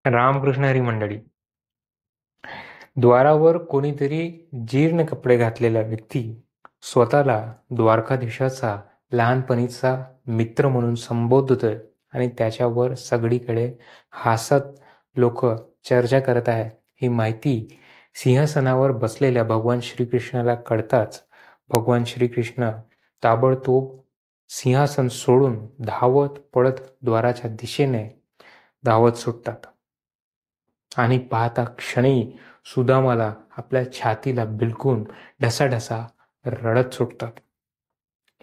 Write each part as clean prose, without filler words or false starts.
रामकृष्ण हरी मंडळी. द्वारावर कोणीतरी जीर्ण कपडे घातलेला व्यक्ती स्वतःला द्वारकाधीशाचा लहानपणीचा मित्र म्हणून संबोधतोय आणि त्याच्यावर सगळीकडे हसत लोक चर्चा करत आहेत. ही माहिती सिंहासनावर बसलेल्या भगवान श्रीकृष्णाला कळताच भगवान श्रीकृष्ण ताबडतोब सिंहासन सोडून धावत पळत द्वाराच्या दिशेने धावत सुटतात आणि पाहता क्षणी सुदामाला आपल्या छातीला बिलकुन ढसाढसा रडत सुटतात.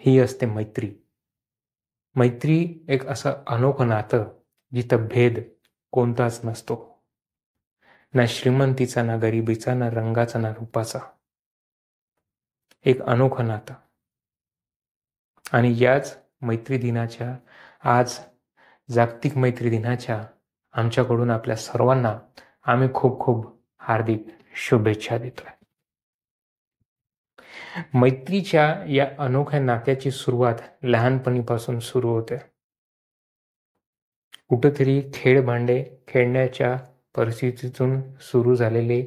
ही असते मैत्री. मैत्री एक असं अनोखं नातं जिथं भेद कोणताच नसतो, ना श्रीमंतीचा, ना गरिबीचा, ना रंगाचा, ना रूपाचा. एक अनोखं नातं. आणि याच मैत्री दिनाच्या, आज जागतिक मैत्री दिनाच्या आमच्याकडून आपल्या सर्वांना आम्ही खूप खूप हार्दिक शुभेच्छा देतोय. मैत्रीच्या या अनोख्या नात्याची सुरुवात लहानपणीपासून सुरू होते. कुठेतरी खेळ भांडे खेळण्याच्या परिस्थितीतून सुरू झालेले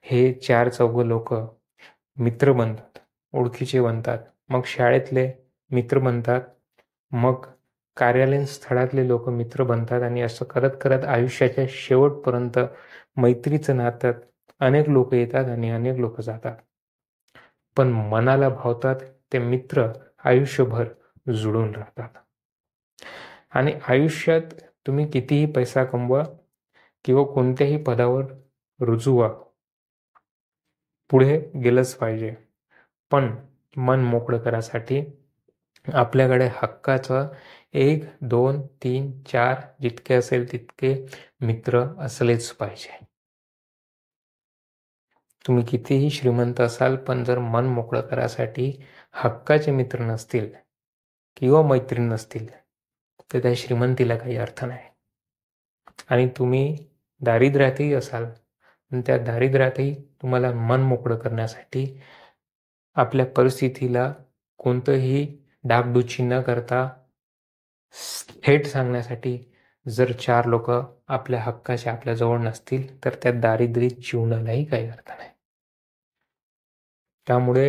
हे 4 लोक मित्र बनतात, ओळखीचे बनतात, मग शाळेतले मित्र बनतात, मग कार्यालयीन स्थळातले लोक मित्र बनतात आणि असं करत करत आयुष्याच्या शेवटपर्यंत मैत्रीचं नात्यात अनेक लोक येतात आणि अनेक लोक जातात. पण मनाला भावतात ते मित्र आयुष्यभर जुळून राहतात. आणि आयुष्यात तुम्ही कितीही पैसा कमवा किंवा कोणत्याही पदावर रुजू व्हा, पुढे गेलंच पाहिजे, पण मन मोकळं करायसाठी आपल्याकडे हक्काचं 1, 2, 3, 4 जितके असेल तितके मित्र असलेच पाहिजे. तुम्ही कितीही श्रीमंत असाल, पण जर मन मोकळं करायसाठी हक्काचे मित्र नसतील किंवा मैत्रीण नसतील तर त्या श्रीमंतीला काही अर्थ नाही. आणि तुम्ही दारिद्र्यातही असाल, आणि त्या दारिद्र्यातही तुम्हाला मन मोकळं करण्यासाठी आपल्या परिस्थितीला कोणतंही डागडुजी न करता थेट सांगण्यासाठी जर 4 लोक आपल्या हक्काचे आपल्या जवळ नसतील तर त्या दारिद्र्यात जीवनालाही काही अर्थ नाही. त्यामुळे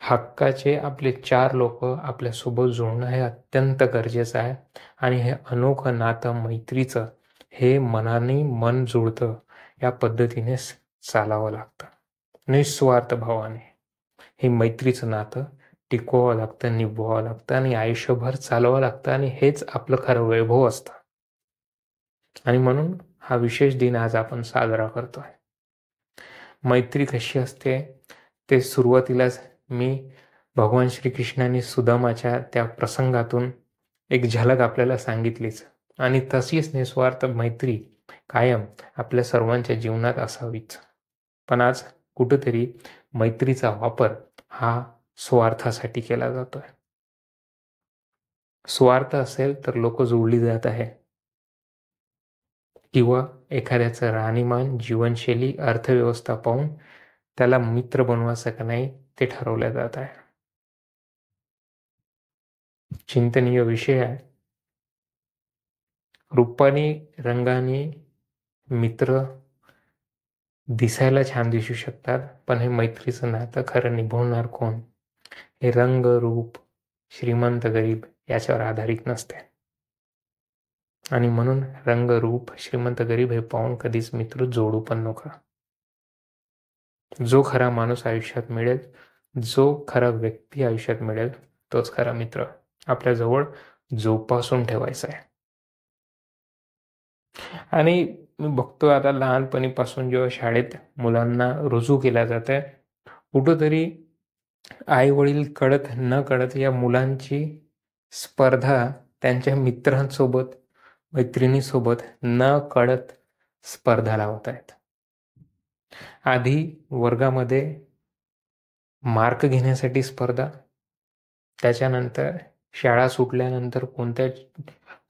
हक्काचे आपले 4 लोक आपल्यासोबत जोडणं हे अत्यंत गरजेचं आहे. आणि हे अनोखं नातं मैत्रीचं हे मनाने मन जुळतं या पद्धतीने चालावं लागतं. निस्वार्थ भावाने हे मैत्रीचं नातं टिकवावं लागतं, निभवावं लागतं आणि आयुष्यभर चालवावं लागतं. आणि हेच आपलं खरं वैभव असतं. आणि म्हणून हा विशेष दिन आज आपण साजरा करतोय. मैत्री कशी असते ते सुरुवातीलाच मी भगवान श्रीकृष्णाने सुदामाच्या त्या प्रसंगातून एक झलक आपल्याला सांगितलीच. आणि तशीच निस्वार्थ मैत्री कायम आपल्या सर्वांच्या जीवनात असावीच. पण आज कुठेतरी मैत्रीचा वापर हा स्वार्थासाठी केला जातोय. स्वार्थ असेल तर लोक जोडली जात आहे, किंवा एखाद्याचं राहणीमान, जीवनशैली, अर्थव्यवस्था पाहून त्याला मित्र बनवायचं का नाही ते ठरवलं जात आहे. चिंतनीय विषय आहे. रूपाने, रंगाने मित्र दिसायला छान दिसू शकतात, पण हे मैत्रीचं नातं खरं निभवणार कोण हे रंग, रूप, श्रीमंत, गरीब याच्यावर आधारित नसते. आणि म्हणून रंग, रूप, श्रीमंत, गरीब हे पाहून कधीच मित्र जोडू पण नका. जो खरा माणूस आयुष्यात मिळेल, जो खरा व्यक्ती आयुष्यात मिळेल, तोच खरा मित्र आपल्या जवळ जोपासून ठेवायचा आहे. आणि मी बघतो आता लहानपणीपासून जेव्हा शाळेत मुलांना रुजू केल्या जाते, कुठंतरी आई वडील कळत न कळत या मुलांची स्पर्धा त्यांच्या मित्रांसोबत, मैत्रिणीसोबत न कळत स्पर्धा लावत आहेत. आधी वर्गामध्ये मार्क घेण्यासाठी स्पर्धा, त्याच्यानंतर शाळा सुटल्यानंतर कोणत्या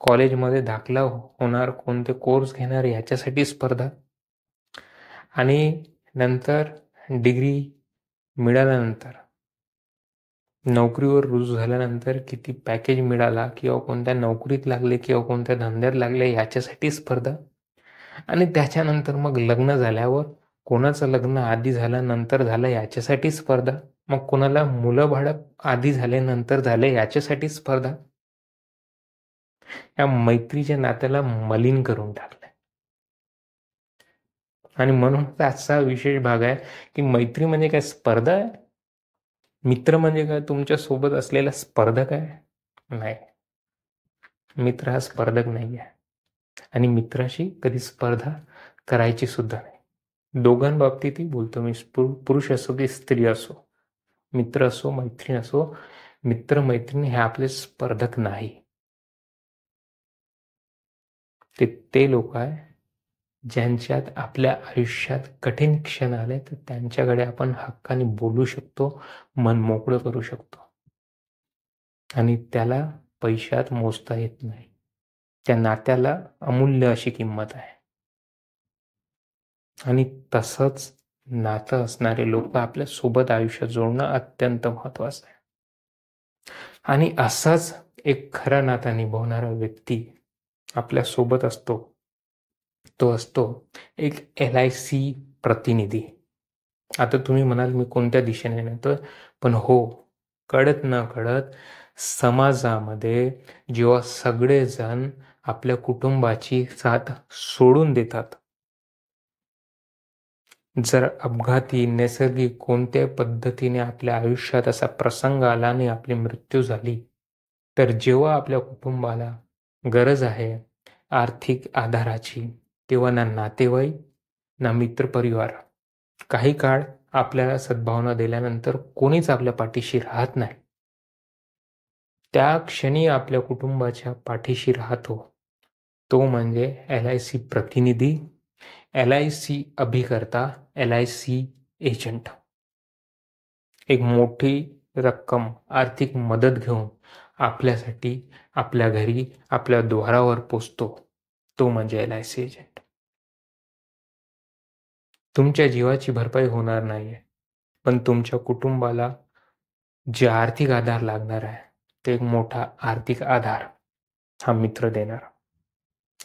कॉलेजमध्ये दाखला होणार, कोणते कोर्स घेणार याच्यासाठी स्पर्धा, आणि नंतर डिग्री मिळाल्यानंतर, नोकरीवर रुजू झाल्यानंतर किती पॅकेज मिळाला किंवा कोणत्या नोकरीत लागले किंवा कोणत्या धंद्यात लागले याच्यासाठी स्पर्धा. आणि त्याच्यानंतर मग लग्न झाल्यावर कोणाचं लग्न आधी झालं नंतर झालं याच्यासाठी स्पर्धा, मग कोणाला मुलं बाळ आधी झाले नंतर झाले याच्यासाठी स्पर्धा. या मैत्रीच्या नात्याला मलिन करून टाकलंय. आणि म्हणून आजचा विशेष भाग आहे की मैत्री म्हणजे काय स्पर्धा आहे? मित्र म्हणजे काय तुमच्या सोबत असलेला स्पर्धक आहे? नाही, मित्र हा स्पर्धक नाही आहे आणि मित्राशी कधी स्पर्धा करायची सुद्धा नाही. दोघांबाबतीतही बोलतो मी, पुरुष असो की स्त्री असो, मित्र असो मैत्रीण असो, मित्र मैत्रिणी हे आपले स्पर्धक नाही. ते लोक आहे ज्यांच्यात आपल्या आयुष्यात कठीण क्षण आले तर त्यांच्याकडे आपण हक्काने बोलू शकतो, मन मोकळं करू शकतो आणि त्याला पैशात मोजता येत नाही. त्या नात्याला अमूल्य अशी किंमत आहे. आणि तसंच नातं असणारे लोक आपल्या सोबत आयुष्य जोडणं अत्यंत महत्वाचं आहे. आणि असाच एक खरा नाता निभावणारा व्यक्ती आपल्या सोबत असतो, तो असतो एक LIC प्रतिनिधी. आता तुम्ही म्हणाल मी कोणत्या दिशेने नेतोय, पण हो, कळत न कळत समाजामध्ये जेव्हा सगळेजण आपल्या कुटुंबाची साथ सोडून देतात, जर अपघाती नैसर्गिक कोणत्याही पद्धतीने आपल्या आयुष्यात असा प्रसंग आला आणि आपली मृत्यू झाली, तर जेव्हा आपल्या कुटुंबाला गरज आहे आर्थिक आधाराची, तेव्हा ना नातेवाईक ना मित्रपरिवार काही काळ आपल्याला सद्भावना दिल्यानंतर कोणीच आपल्या पाठीशी राहत नाही. त्या क्षणी आपल्या कुटुंबाच्या पाठीशी राहतो तो म्हणजे LIC प्रतिनिधी, LIC अभिकर्ता, LIC एजंट. एक मोठी रक्कम आर्थिक मदत घेऊन आपल्यासाठी आपल्या घरी आपल्या द्वारावर पोचतो, तो म्हणजे LIC एजंट. तुमच्या जीवाची भरपाई होणार नाहीये, पण तुमच्या कुटुंबाला जे आर्थिक आधार लागणार आहे ते एक मोठा आर्थिक आधार हा मित्र देणार.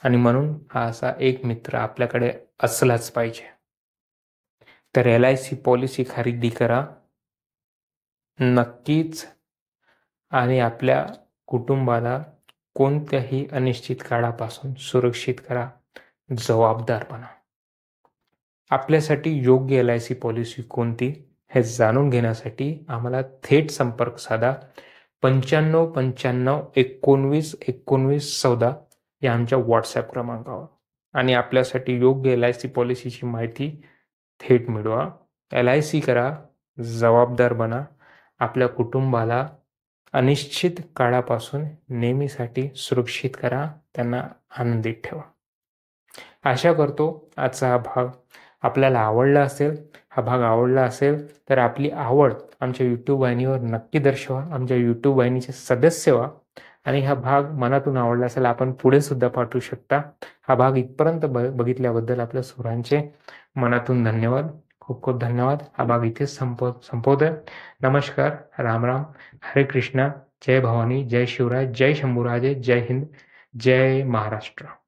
आणि म्हणून हा असा एक मित्र आपल्याकडे असलाच पाहिजे. तर LIC पॉलिसी खरेदी करा नक्कीच आणि आपल्या कुटुंबाला कोणत्याही अनिश्चित काळापासून सुरक्षित करा, जबाबदार बना. आपल्यासाठी योग्य LIC पॉलिसी कोणती हे जाणून घेण्यासाठी आम्हाला थेट संपर्क साधा 9595191914 या आमच्या WhatsApp क्रमांकावर आणि आपल्यासाठी योग्य LIC पॉलिसीची माहिती थेट मिळवा. LIC करा, जबाबदार बना, आपल्या कुटुंबाला अनिश्चित काळापासून नेहमीसाठी सुरक्षित करा, त्यांना आनंदित ठेवा. आशा करतो आजचा हा भाग आपल्याला आवडला असेल. हा भाग आवडला असेल तर आपली आवड आमच्या YouTube वाहिनीवर नक्की दर्शवा, आमच्या YouTube वाहिनीचे सदस्य व्हा आणि हा भाग मनातून आवडला असेल आपण पुढे सुद्धा पाठवू शकता. हा भाग इथपर्यंत बघितल्याबद्दल आपल्या सर्वांचे मनातून धन्यवाद. खूप खूप धन्यवाद. हा भाग इथेच संपवतोय. नमस्कार, राम राम, हरे कृष्णा, जय भवानी, जय शिवराय, जय शंभूराजे, जय हिंद, जय महाराष्ट्र.